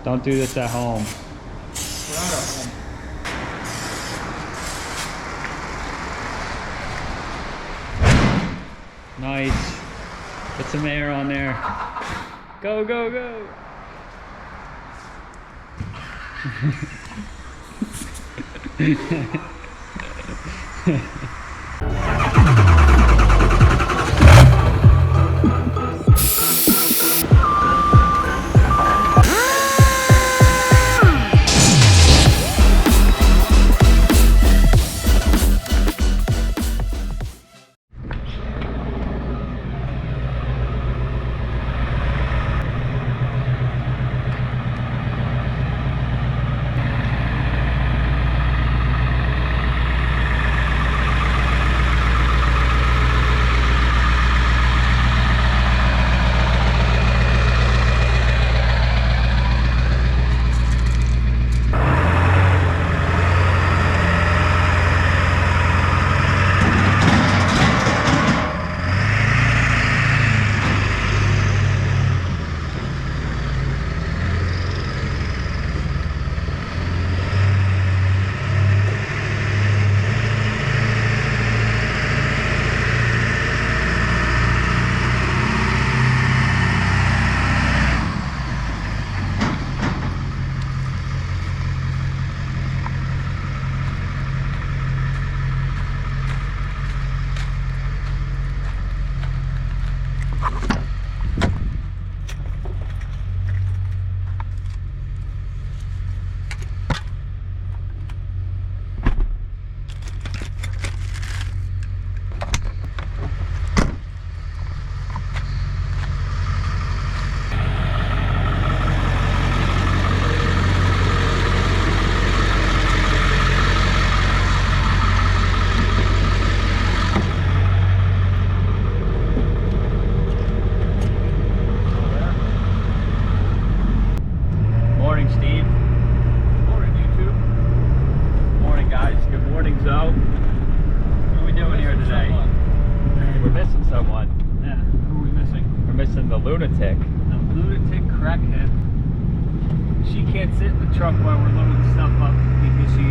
Don't do this at home. We're not at home. Nice. Put some air on there. Go, go, go. Lunatic. A lunatic crackhead. She can't sit in the truck while we're loading stuff up because she,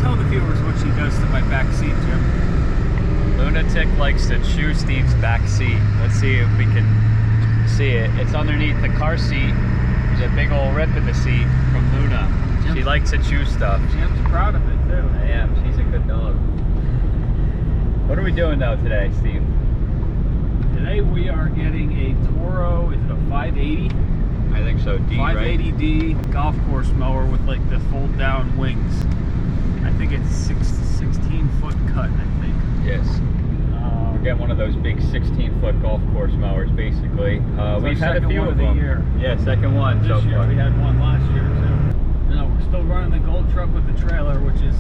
tell the viewers what she does to my back seat, Jim. Lunatic likes to chew Steve's back seat. Let's see if we can see it. It's underneath the car seat. There's a big old rip in the seat from Luna. She likes to chew stuff. Jim's proud of it too. I am. She's a good dog. What are we doing though today, Steve? Today we are getting a Toro, is it a 580? I think so, D, 580D right? golf course mower with like the fold down wings. I think it's 16-foot cut, I think. Yes. We're getting one of those big 16-foot golf course mowers, basically. We've had a few of them. Yeah, second one this so year. far. We had one last year too. No, we're still running the gold truck with the trailer, which is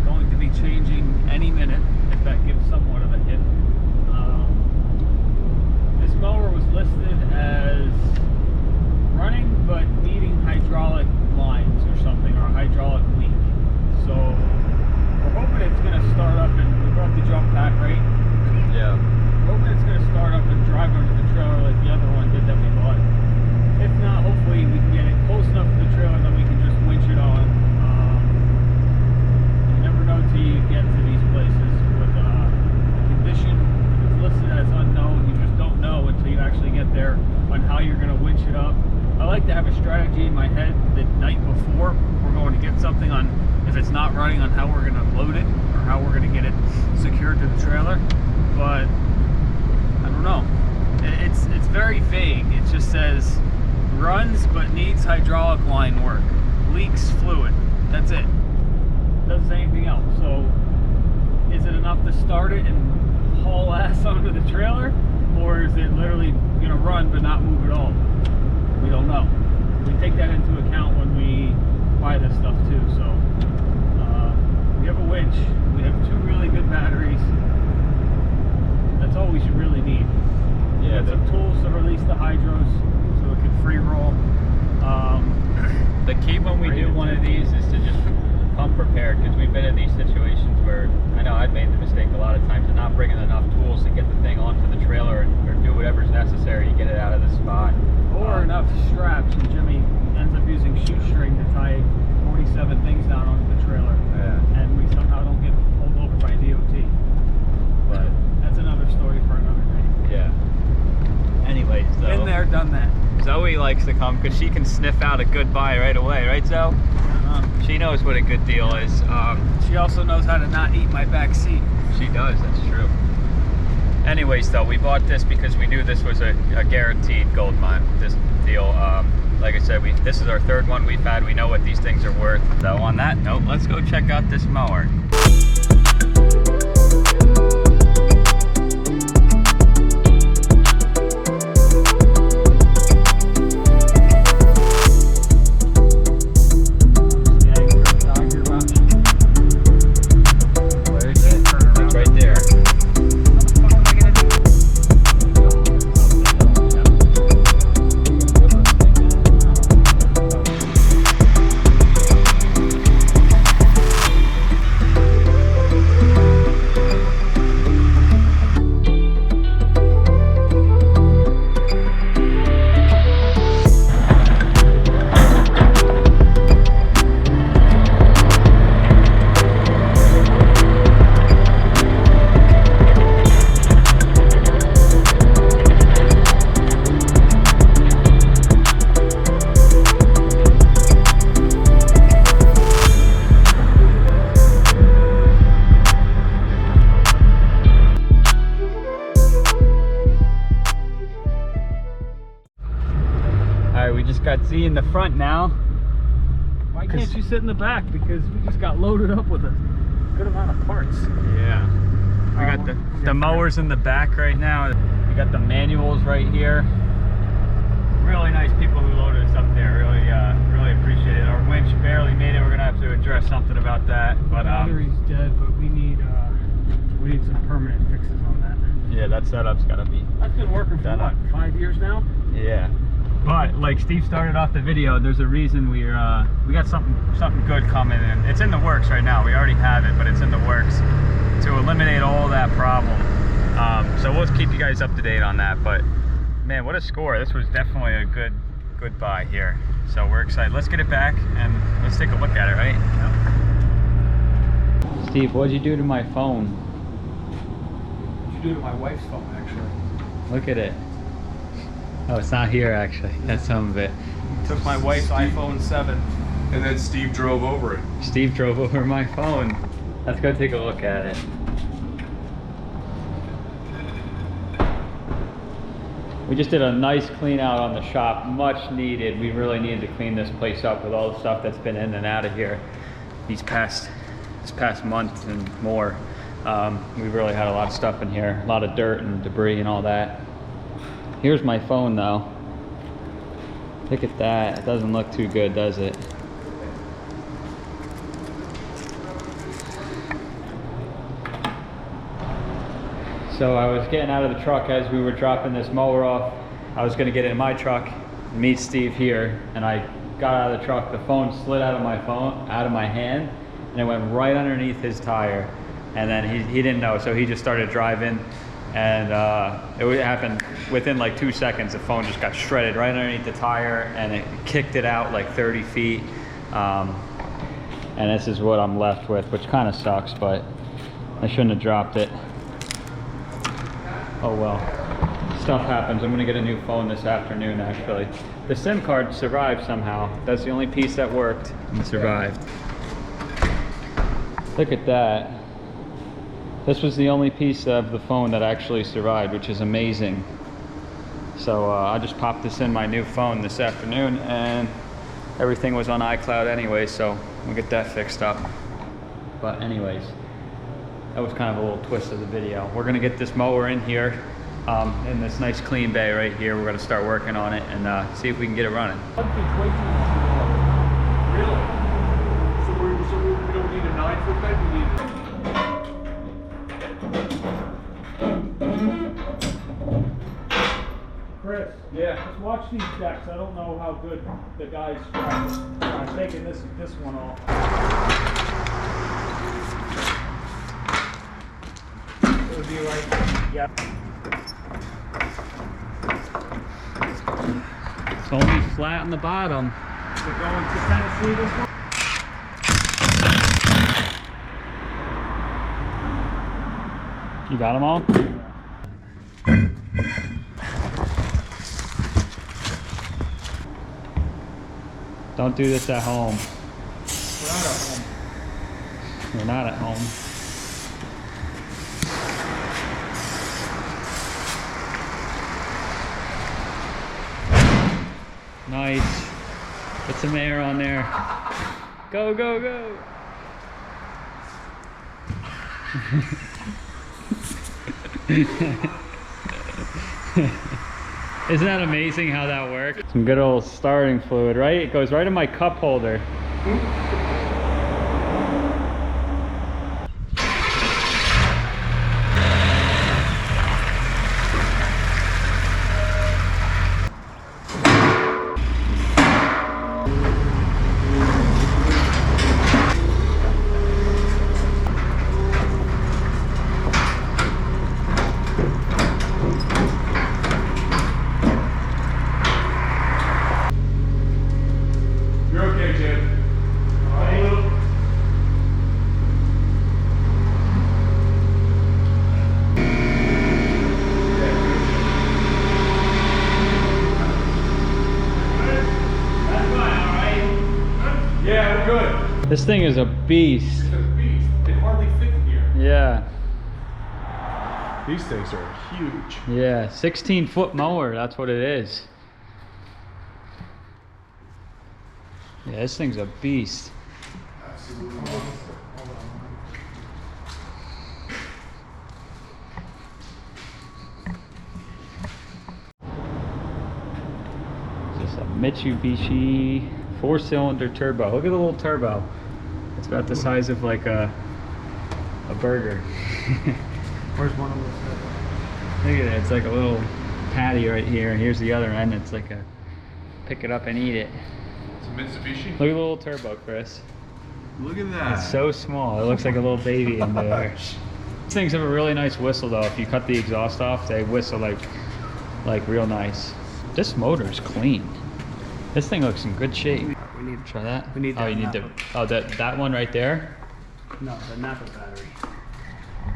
going to be changing any minute, if that gives somewhat of a hint. This mower was listed as running but needing hydraulic lines or something, or a hydraulic leak. So we're hoping it's going to start up, and we brought the jump pack, right? Yeah. We're hoping it's going to start up and drive under the trailer like the other one did that we bought. If not, hopefully we can get it close enough to the trailer that we can just winch it on. You never know till you get to these places with the condition. It's listed as unknown. You just don't know until you actually get there on how you're going to winch it up. I like to have a strategy in my head the night before we're going to get something on, if it's not running, on how we're going to load it or how we're going to get it secured to the trailer. But I don't know. It's very vague. It just says runs but needs hydraulic line work, leaks fluid. That's it. Doesn't say anything else. So is it enough to start it and haul ass onto the trailer, or is it literally going to run but not move at all? We don't know. We take that into account when we buy this stuff too. So we have a winch. We have 2 really good batteries. That's all we should really need. Yeah. Some tools to release the hydros so it can free roll. The key when we do one of these is to just come prepared, because we've been in these situations where I know I've made the mistake a lot of times of not bringing enough tools to get the thing onto the trailer or do whatever's necessary to get it out of the spot. Or enough straps, and Jimmy using shoestring to tie 47 things down onto the trailer. Yeah. And we somehow don't get pulled over by DOT. But that's another story for another day. Yeah. Anyways, though. Been there, done that. Zoe likes to come because she can sniff out a good buy right away, right, Zoe? She knows what a good deal is. She also knows how to not eat my back seat. She does, that's true. Anyways, though, we bought this because we knew this was a guaranteed gold mine, this deal. Like I said, this is our third one we've had. We know what these things are worth. So on that note, let's go check out this mower. We just got Z in the front now. Why can't you sit in the back? Because we just got loaded up with a good amount of parts. Yeah. We got the mowers in the back right now. We got the manuals right here. Really nice people who loaded us up there. Really appreciate it. Our winch barely made it. We're gonna have to address something about that. But the battery's dead, but we need some permanent fixes on that. Yeah, that setup's gotta be. That's been working for what, 5 years now? Yeah. But like Steve started off the video, there's a reason we got something good coming in. It's in the works right now. We already have it, but it's in the works to eliminate all that problem. So we'll keep you guys up to date on that. But man, what a score! This was definitely a good buy here. So we're excited. Let's get it back and let's take a look at it, right? Yep. Steve, what'd you do to my phone? What'd you do to my wife's phone, actually? Look at it. Oh, it's not here actually. That's some of it. Took my wife's iPhone 7. And then Steve drove over it. Steve drove over my phone. Let's go take a look at it. We just did a nice clean out on the shop, much needed. We really needed to clean this place up with all the stuff that's been in and out of here this past month and more. We really had a lot of stuff in here, a lot of dirt and debris and all that. Here's my phone though. Look at that. It doesn't look too good, does it? So I was getting out of the truck as we were dropping this mower off. I was gonna get in my truck, meet Steve here, and I got out of the truck. The phone slid out of my hand, and it went right underneath his tire. And then he didn't know, so he just started driving. And it happened within like 2 seconds. The phone just got shredded right underneath the tire, and it kicked it out like 30 feet. And this is what I'm left with, which kind of sucks, but I shouldn't have dropped it. Oh well, stuff happens. I'm gonna get a new phone this afternoon actually. The SIM card survived somehow. That's the only piece that worked and survived. Look at that. This was the only piece of the phone that actually survived, which is amazing. So I just popped this in my new phone this afternoon, and everything was on iCloud anyway, so we'll get that fixed up. But anyways, that was kind of a little twist of the video. We're gonna get this mower in here, in this nice clean bay right here. We're gonna start working on it and see if we can get it running. Really? So we don't need a 9-foot bed, we need Chris, Yeah. just watch these decks. I don't know how good the guys strap. I'm taking this one off. It would be like, yep. It's only flat on the bottom. Is it going to Tennessee this one? You got them all? Don't do this at home. We're not at home. We're not at home. Nice. Put some air on there. Go, go, go. Isn't that amazing how that works? Some good old starting fluid, right? It goes right in my cup holder. This thing is a beast. It's a beast. It hardly fit here. Yeah. These things are huge. Yeah, 16-foot mower, that's what it is. Yeah, this thing's a beast. Absolutely. This is a Mitsubishi 4-cylinder turbo. Look at the little turbo. It's about the size of like a burger. Where's one of those? Look at it, it's like a little patty right here, and here's the other end. It's like a pick it up and eat it. It's a Mitsubishi. Look at the little turbo, Chris. Look at that. It's so small. It looks like a little baby in there. These things have a really nice whistle though. If you cut the exhaust off, they whistle like real nice. This motor's clean. This thing looks in good shape. We need Try that. We need Oh, that you need Napa. to. Oh, that one right there. No, the Napa battery.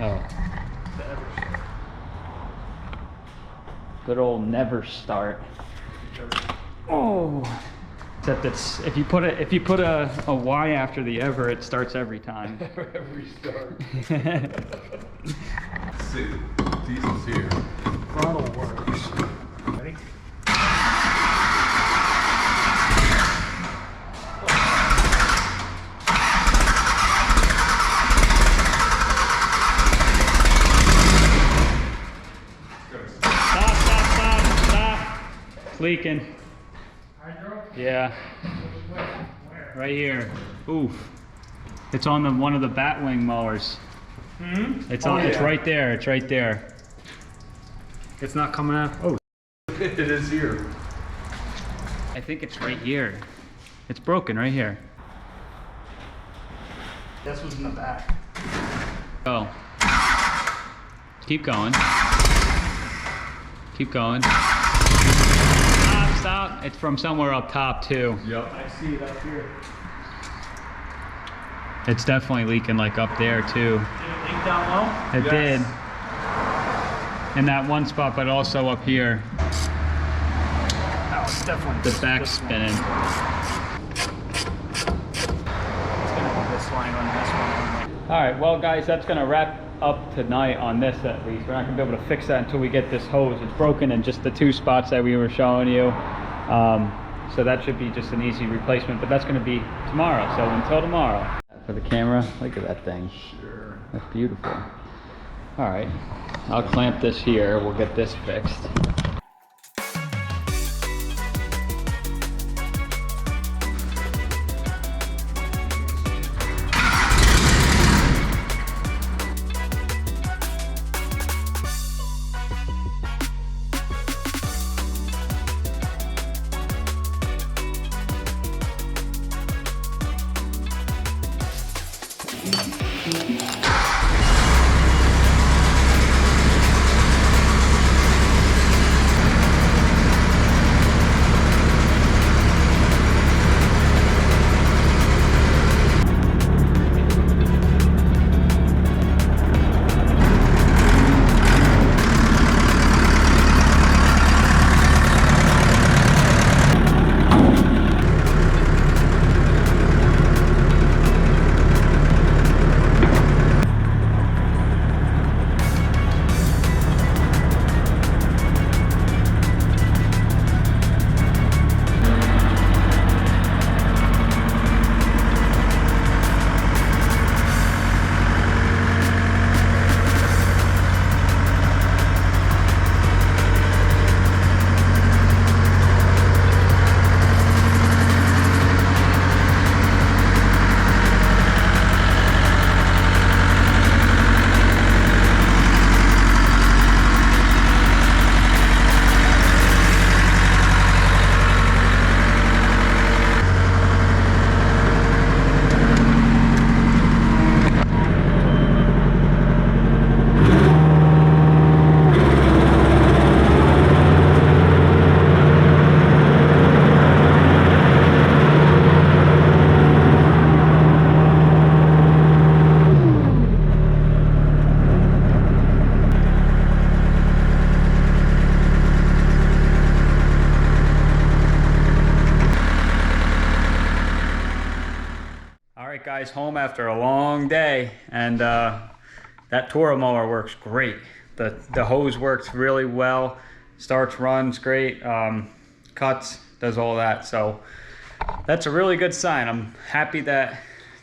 Oh, The Everest. good old never start. Oh. Except it's if you put a Y after the ever, it starts every time. Every start. See, diesel's here. Throttle works. Ready? Stop. It's leaking. Yeah. Right here. Oof. It's on one of the batwing mowers. It's on. It's right there. It's right there. It's not coming out. Oh, It is here. I think it's right here. It's broken right here. this was in the back. Oh. Keep going. Keep going. Stop. It's from somewhere up top too. Yep. I see it up here. It's definitely leaking like up there too. Did it leak down low? It Yes. did. In that one spot, but also up here. Oh, it's definitely The back's spinning. It's gonna be this line on this one. All right, well guys, that's gonna wrap up tonight on this at least. We're not gonna be able to fix that until we get this hose. It's broken in just the two spots that we were showing you. So that should be just an easy replacement, but that's gonna be tomorrow. So until tomorrow. For the camera, look at that thing. Sure. That's beautiful. All right, I'll clamp this here. We'll get this fixed. right, guys, home after a long day, and that Toro mower works great. The hose works really well, starts, runs great, cuts, does all that. So that's a really good sign. I'm happy that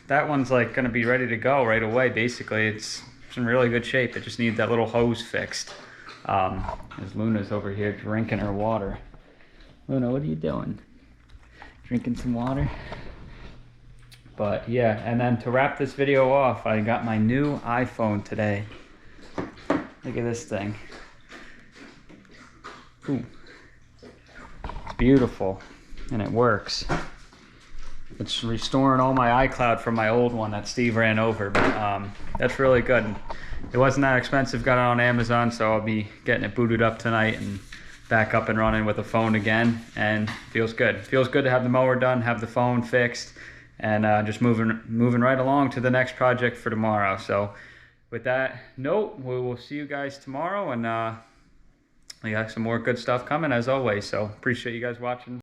that one's like gonna be ready to go right away. Basically, it's in really good shape. It just needs that little hose fixed. As Luna's over here drinking her water. Luna, what are you doing? Drinking some water? But yeah, and then to wrap this video off, I got my new iPhone today. Look at this thing. Ooh. It's beautiful, and it works. It's restoring all my iCloud from my old one that Steve ran over, but that's really good. It wasn't that expensive, got it on Amazon, so I'll be getting it booted up tonight and back up and running with a phone again, and feels good. Feels good to have the mower done, have the phone fixed, and just moving right along to the next project for tomorrow. So with that note, we will see you guys tomorrow, and we got some more good stuff coming as always. So appreciate you guys watching.